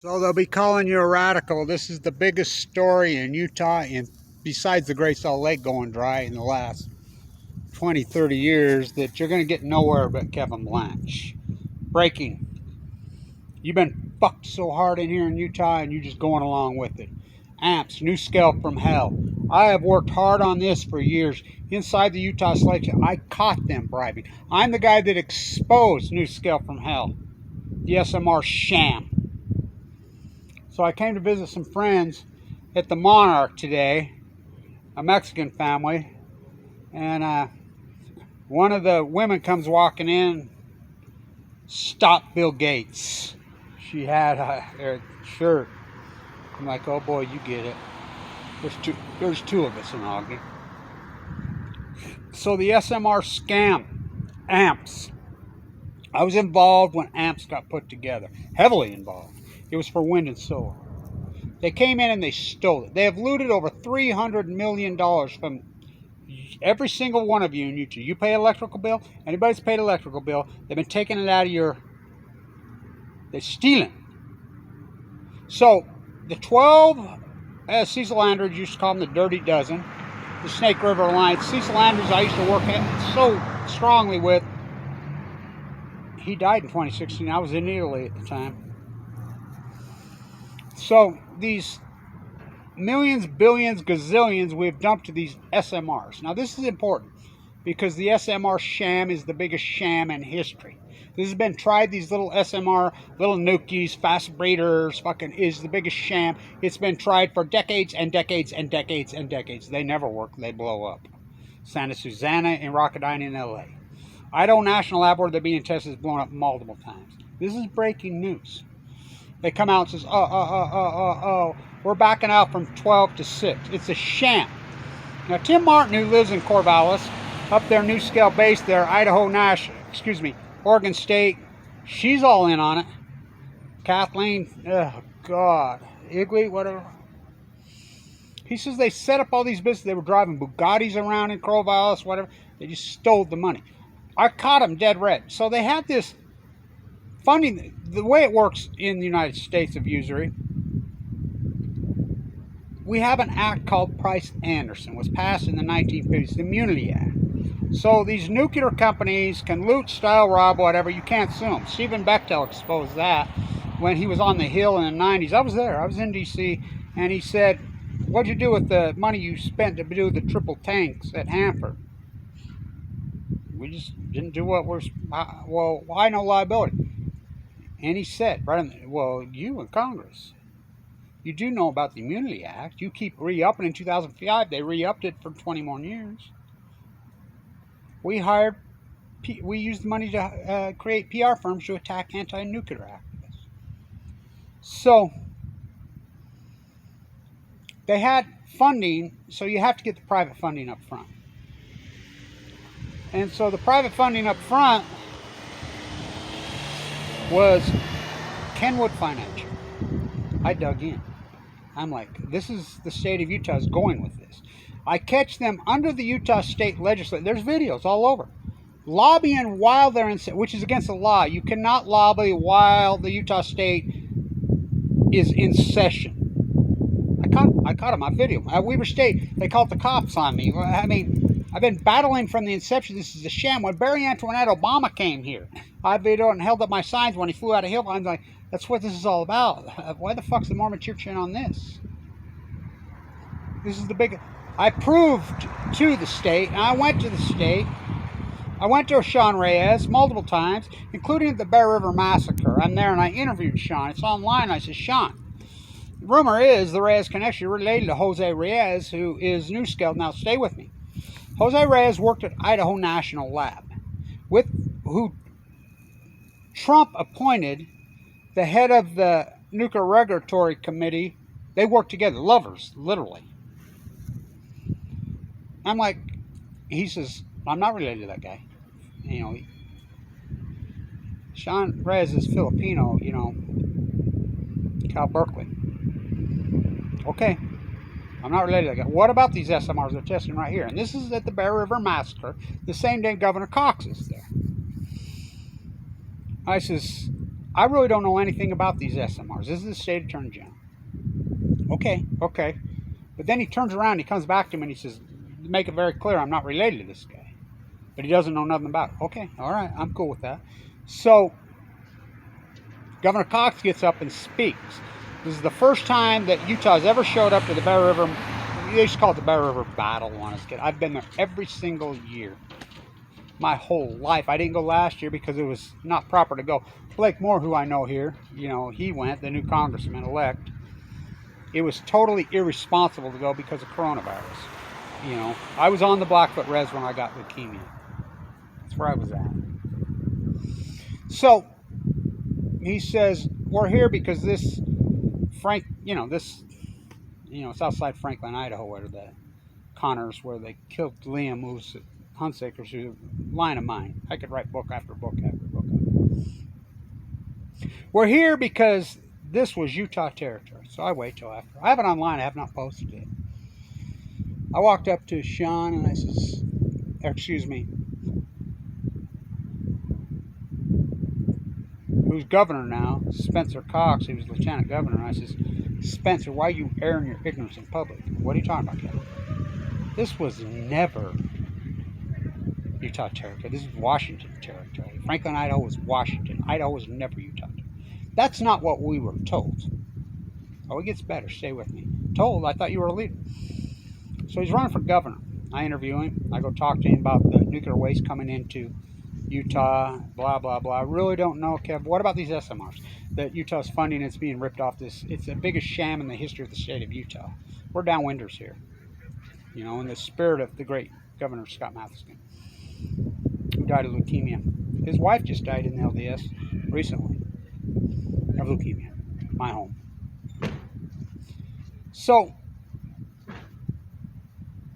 So they'll be calling you a radical. This is the biggest story in Utah, and besides the Great Salt Lake going dry in the last 20, 30 years, that you're going to get nowhere but Kevin Blanche. Breaking. You've been fucked so hard in here in Utah, and you're just going along with it. Uamps, Nuscale from hell. I have worked hard on this for years. Inside the Utah legislature, I caught them bribing. I'm the guy that exposed Nuscale from hell, the SMR sham. So I came to visit some friends at the Monarch today, a Mexican family, and one of the women comes walking in. Stop Bill Gates. She had a shirt. I'm like, oh boy, you get it. There's two of us in Ogden. So the SMR scam, Uamps. I was involved when Uamps got put together, heavily involved. It was for wind and solar. They came in and they stole it. They have looted over $300 million from every single one of you in Utah. You pay electrical bill. Anybody's paid electrical bill. They've been taking it out of your... They're stealing. So the 12 Cecil Andrews used to call them the Dirty Dozen. The Snake River Alliance. Cecil Andrews I used to work so strongly with. He died in 2016. I was in Italy at the time. So these millions, billions, gazillions we've dumped to these SMRs. Now this is important because the SMR sham is the biggest sham in history. This has been tried, these little SMR, little nukies, fast breeders, fucking is the biggest sham. It's been tried for decades and decades and decades and decades. They never work, they blow up. Santa Susana and Rocketdyne in LA. Idaho National Lab where they're being tested is blown up multiple times. This is breaking news. They come out and says, we're backing out from 12 to 6. It's a sham. Now, Tim Martin, who lives in Corvallis, up there, Nuscale base there, Oregon State, she's all in on it. Kathleen, oh, God, Igley, whatever. He says they set up all these businesses. They were driving Bugattis around in Corvallis, whatever. They just stole the money. I caught them dead red. So they had this funding. The way it works in the United States of usury, we have an act called Price-Anderson. It was passed in the 1950s, the Immunity Act. So these nuclear companies can loot, steal, rob, whatever. You can't sue them. Stephen Bechtel exposed that when he was on the Hill in the 90s. I was there. I was in D.C. And he said, what'd you do with the money you spent to do the triple tanks at Hanford? We just didn't do what we're... well, why no liability? And he said, well, you in Congress, you do know about the Immunity Act. You keep re-upping. In 2005, they re-upped it for 20 more years. We used the money to create PR firms to attack anti-nuclear activists. So they had funding, so you have to get the private funding up front. And so the private funding up front was Kenwood Financial. I dug in. I'm like, this is the state of Utah is going with this. I catch them under the Utah State Legislature. There's videos all over. Lobbying while they're in, which is against the law. You cannot lobby while the Utah State is in session. I caught them on video. At Weber State, they called the cops on me. I mean, I've been battling from the inception. This is a sham. When Barry Antoinette Obama came here, I videoed and held up my signs when he flew out of Hill. I'm like, that's what this is all about. Why the fuck's the Mormon Church in on this? This is the big... I proved to the state, and I went to the state. I went to Sean Reyes multiple times, including at the Bear River Massacre. I'm there and I interviewed Sean. It's online. I said, Sean, the rumor is the Reyes connection related to Jose Reyes, who is Nuscale. Now, stay with me. Jose Reyes worked at Idaho National Lab, who Trump appointed the head of the Nuclear Regulatory Committee. They worked together, lovers, literally. I'm like, he says, I'm not related to that guy. You know, Sean Reyes is Filipino, you know, Cal Berkeley. Okay, I'm not related to that guy. What about these SMRs they're testing right here? And this is at the Bear River Massacre, the same day Governor Cox is there. I says, I really don't know anything about these SMRs. This is the state attorney general. Okay, okay. But then he turns around, he comes back to him, and he says, make it very clear, I'm not related to this guy. But he doesn't know nothing about it. Okay, all right, I'm cool with that. So Governor Cox gets up and speaks. This is the first time that Utah's ever showed up to the Bear River. They used to call it the Bear River Battle when I was a kid. I've been there every single year. My whole life. I didn't go last year because it was not proper to go. Blake Moore, who I know here, you know, he went, the new congressman-elect. It was totally irresponsible to go because of coronavirus. You know, I was on the Blackfoot Res when I got leukemia. That's where I was at. So, he says, we're here because this it's outside Franklin, Idaho, where the Connors, where they killed Liam, who's Hunsaker's, who's a line of mine. I could write book after book after book. We're here because this was Utah territory. So I wait till after. I have it online. I have not posted it. I walked up to Sean and I says, excuse me, who's governor now, Spencer Cox. He was lieutenant governor. And I says, Spencer, why are you airing your ignorance in public? What are you talking about, Kevin? This was never Utah territory. This is Washington territory. Franklin, Idaho was Washington. Idaho was never Utah territory. That's not what we were told. Oh, it gets better. Stay with me. Told, I thought you were a leader. So he's running for governor. I interview him. I go talk to him about the nuclear waste coming into Utah, blah, blah, blah. I really don't know, Kev. What about these SMRs that Utah's funding? It's being ripped off. It's the biggest sham in the history of the state of Utah. We're downwinders here. You know, in the spirit of the great Governor Scott Matheson, who died of leukemia. His wife just died in the LDS recently of leukemia. My home. So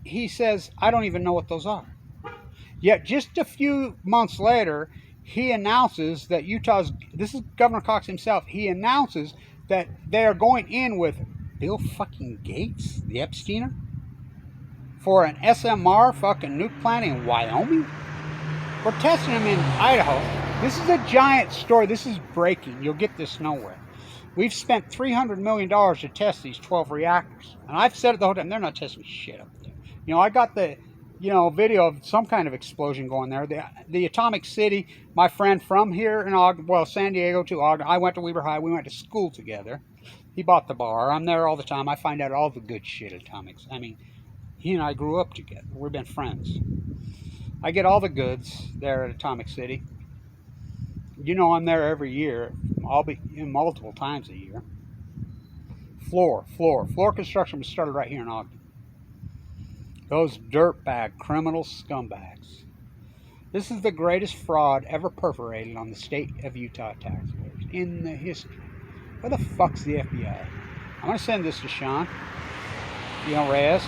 he says, I don't even know what those are. Yet just a few months later, he announces that this is Governor Cox himself, he announces that they are going in with Bill fucking Gates, the Epsteiner, for an SMR fucking nuke plant in Wyoming. We're testing them in Idaho. This is a giant story. This is breaking. You'll get this nowhere. We've spent $300 million to test these 12 reactors. And I've said it the whole time, they're not testing shit up there. You know, I got the, video of some kind of explosion going there. The Atomic City, my friend from here in Ogden, well, San Diego to Ogden, I went to Weber High, we went to school together. He bought the bar. I'm there all the time. I find out all the good shit at Atomics. I mean, he and I grew up together. We've been friends. I get all the goods there at Atomic City. You know, I'm there every year. I'll be in multiple times a year. Floor construction was started right here in Ogden. Those dirtbag criminal scumbags. This is the greatest fraud ever perpetrated on the state of Utah taxpayers in the history. Where the fuck's the FBI? I'm going to send this to Sean. Reyes.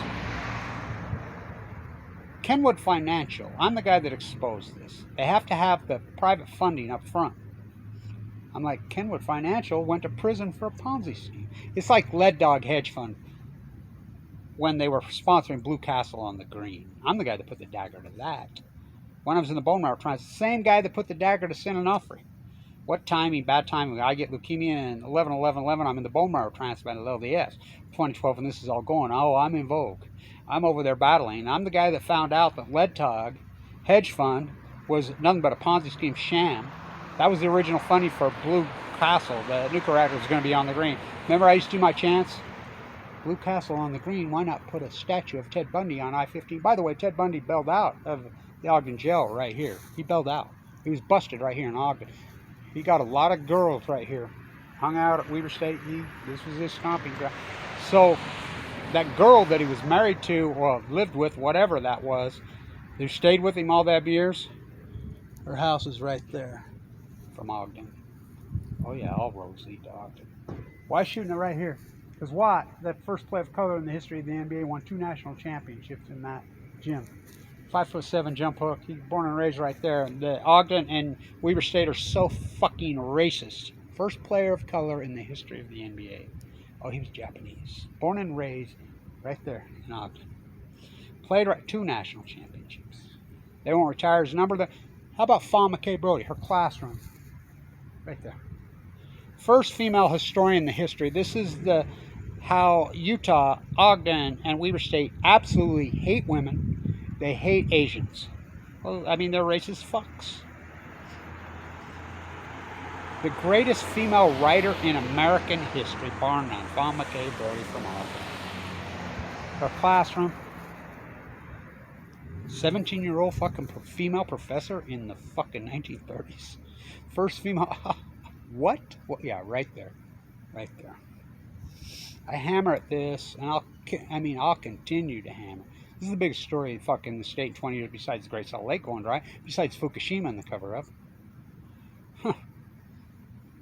Kenwood Financial. I'm the guy that exposed this. They have to have the private funding up front. I'm like, Kenwood Financial went to prison for a Ponzi scheme. It's like Lead Dog Hedge Fund when they were sponsoring Blue Castle on the Green. I'm the guy that put the dagger to that. When I was in the bone marrow transplant, same guy that put the dagger to San Onofre. What timing, bad timing. I get leukemia in 11/11/11. I'm in the bone marrow transplant at LDS. 2012, and this is all going. Oh, I'm in vogue. I'm over there battling. I'm the guy that found out that Lead Dog Hedge Fund was nothing but a Ponzi scheme sham. That was the original funding for Blue Castle. The nuclear reactor was going to be on the Green. Remember I used to do my chants? Blue Castle on the Green. Why not put a statue of Ted Bundy on I-15? By the way, Ted Bundy bailed out of the Ogden jail right here. He bailed out. He was busted right here in Ogden. He got a lot of girls right here. Hung out at Weber State. This was his stomping ground. So that girl that he was married to, or lived with, whatever that was, who stayed with him all that years, her house is right there from Ogden. Oh yeah, all roads lead to Ogden. Why shooting it right here? Because Watt, that first player of color in the history of the NBA, won 2 national championships in that gym. 5'7" jump hook. He's born and raised right there. The Ogden and Weber State are so fucking racist. First player of color in the history of the NBA. Oh, he was Japanese. Born and raised right there in Ogden. Played 2 national championships. They won't retire his number. How about Fawn McKay Brody? Her classroom. Right there. First female historian in the history. This is how Utah, Ogden, and Weber State absolutely hate women. They hate Asians. Well, I mean, they're racist fucks. The greatest female writer in American history, bar none, Fawn McKay Brody from Ogden. Her classroom, 17-year-old fucking female professor in the fucking 1930s. First female, what? Well, yeah, right there. Right there. I hammer at this, and I'll continue to hammer. This is the biggest story fucking the state in 20 years besides the Great Salt Lake going dry, besides Fukushima in the cover-up. Huh.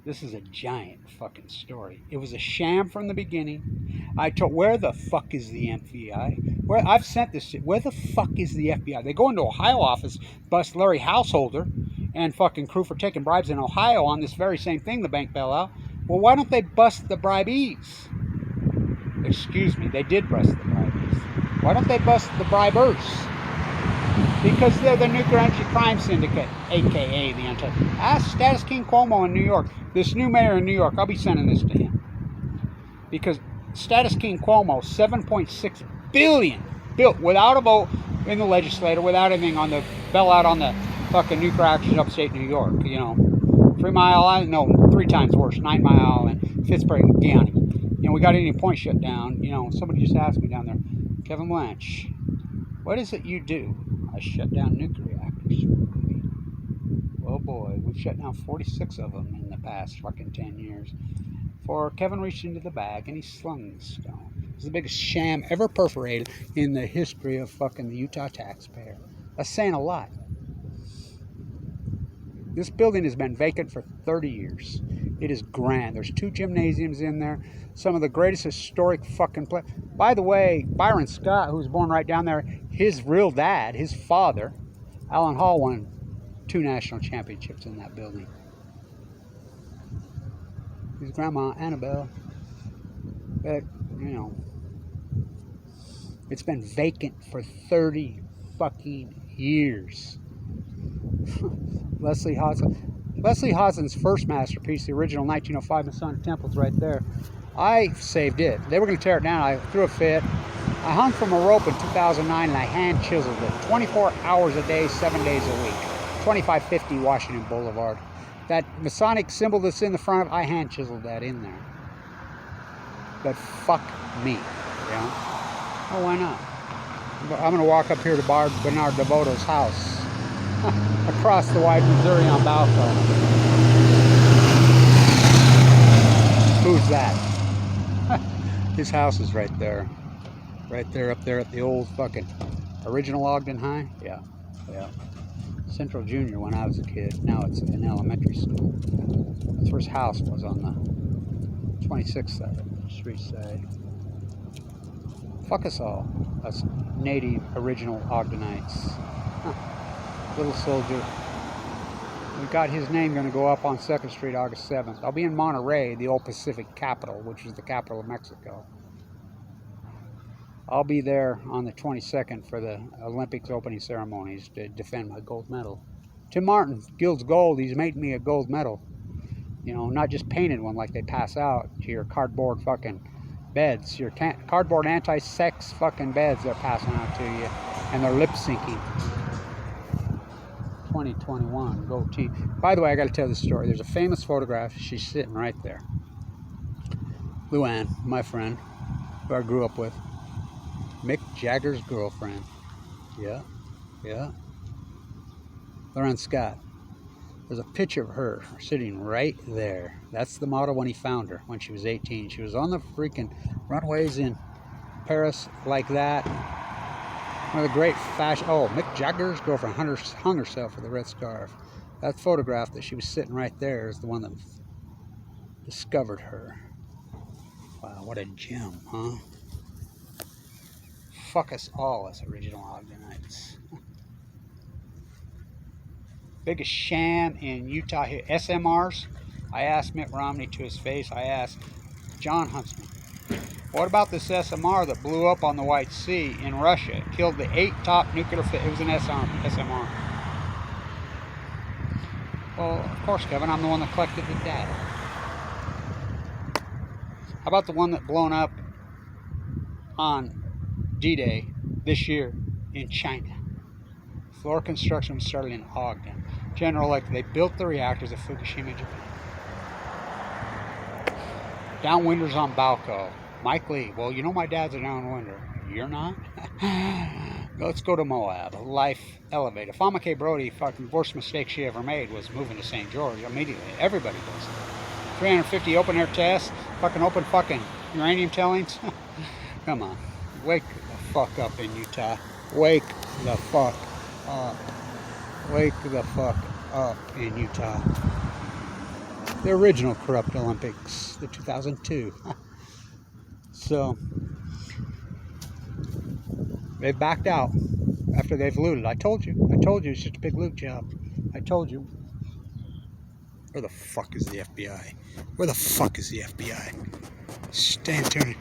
This is a giant fucking story. It was a sham from the beginning. I told, where the fuck is the FBI? Where I've sent this to, where the fuck is the FBI? They go into Ohio office, bust Larry Householder and fucking crew for taking bribes in Ohio on this very same thing, the bank bailout. Well, why don't they bust the bribees? Excuse me, they did bust the bribees. Why don't they bust the bribers? Because they're the nuclear energy crime syndicate, a.k.a. the anti. Ask Status King Cuomo in New York. This new mayor in New York, I'll be sending this to him. Because Status King Cuomo, $7.6 billion built without a vote in the legislature, without anything on the bailout on the fucking nuclear actions upstate New York. You know, 3 Mile Island, no, 3 times worse, 9 Mile and Pittsburgh County. You know, we got Indian Point shut down. You know, somebody just asked me down there, Kevin Lynch, what is it you do? I shut down nuclear reactors. Oh boy, we've shut down 46 of them in the past fucking 10 years. For Kevin reached into the bag and he slung the stone. It's the biggest sham ever perforated in the history of fucking the Utah taxpayer. That's saying a lot. This building has been vacant for 30 years. It is grand. There's 2 gymnasiums in there. Some of the greatest historic fucking places. By the way, Byron Scott, who was born right down there, his real dad, his father, Alan Hall, won 2 national championships in that building. His grandma, Annabelle. But, you know, it's been vacant for 30 fucking years. Leslie Hodgson's first masterpiece, the original 1905 Masonic Temple's right there. I saved it. They were going to tear it down. I threw a fit. I hung from a rope in 2009 and I hand chiseled it. 24 hours a day, 7 days a week. 2550 Washington Boulevard. That Masonic symbol that's in the front of, I hand chiseled that in there. But fuck me, you know? Oh, why not? I'm going to walk up here to Bernard DeVoto's house. Across the wide Missouri on Balfour. Who's that? His house is right there. Right there, up there at the old fucking original Ogden High. Yeah, yeah. Central Junior when I was a kid. Now it's an elementary school. That's where his house was, on the 26th Street side. Fuck us all. Us native original Ogdenites. Huh. Little soldier. We got his name going to go up on 2nd Street August 7th. I'll be in Monterrey, the old Pacific capital, which is the capital of Mexico. I'll be there on the 22nd for the Olympics opening ceremonies to defend my gold medal. Tim Martin, Gilds Gold, he's made me a gold medal. You know, not just painted one like they pass out to your cardboard fucking beds. Your cardboard anti-sex fucking beds they're passing out to you. And they're lip syncing. 2021 goatee. By the way, I got to tell this story. There's a famous photograph. She's sitting right there. Luann, my friend, who I grew up with. Mick Jagger's girlfriend. Yeah, yeah. Lauren Scott. There's a picture of her sitting right there. That's the model when he found her, when she was 18. She was on the freaking runways in Paris like that. One of the great fashion... Oh, Mick Jagger's girlfriend hung herself with a red scarf. That photograph that she was sitting right there is the one that discovered her. Wow, what a gem, huh? Fuck us all as original Ogdenites. Biggest sham in Utah here. SMRs. I asked Mitt Romney to his face. I asked John Huntsman. What about this SMR that blew up on the White Sea in Russia? It killed the 8 top nuclear... It was an SMR. Well, of course, Kevin, I'm the one that collected the data. How about the one that blown up on D-Day this year in China? Floor construction started in Ogden. General Electric, they built the reactors at Fukushima, Japan. Downwinders on Balco. Mike Lee, well, you know my dad's a downwinder. You're not? Let's go to Moab. Life elevated. Fama K. Brody, fucking worst mistake she ever made was moving to St. George immediately. Everybody does. 350 open air tests. Fucking open fucking uranium tailings. Come on. Wake the fuck up in Utah. Wake the fuck up. Wake the fuck up in Utah. The original corrupt Olympics, the 2002. So, they've backed out after they've looted. I told you it's just a big loot job. I told you. Where the fuck is the FBI? Where the fuck is the FBI? Stand turning.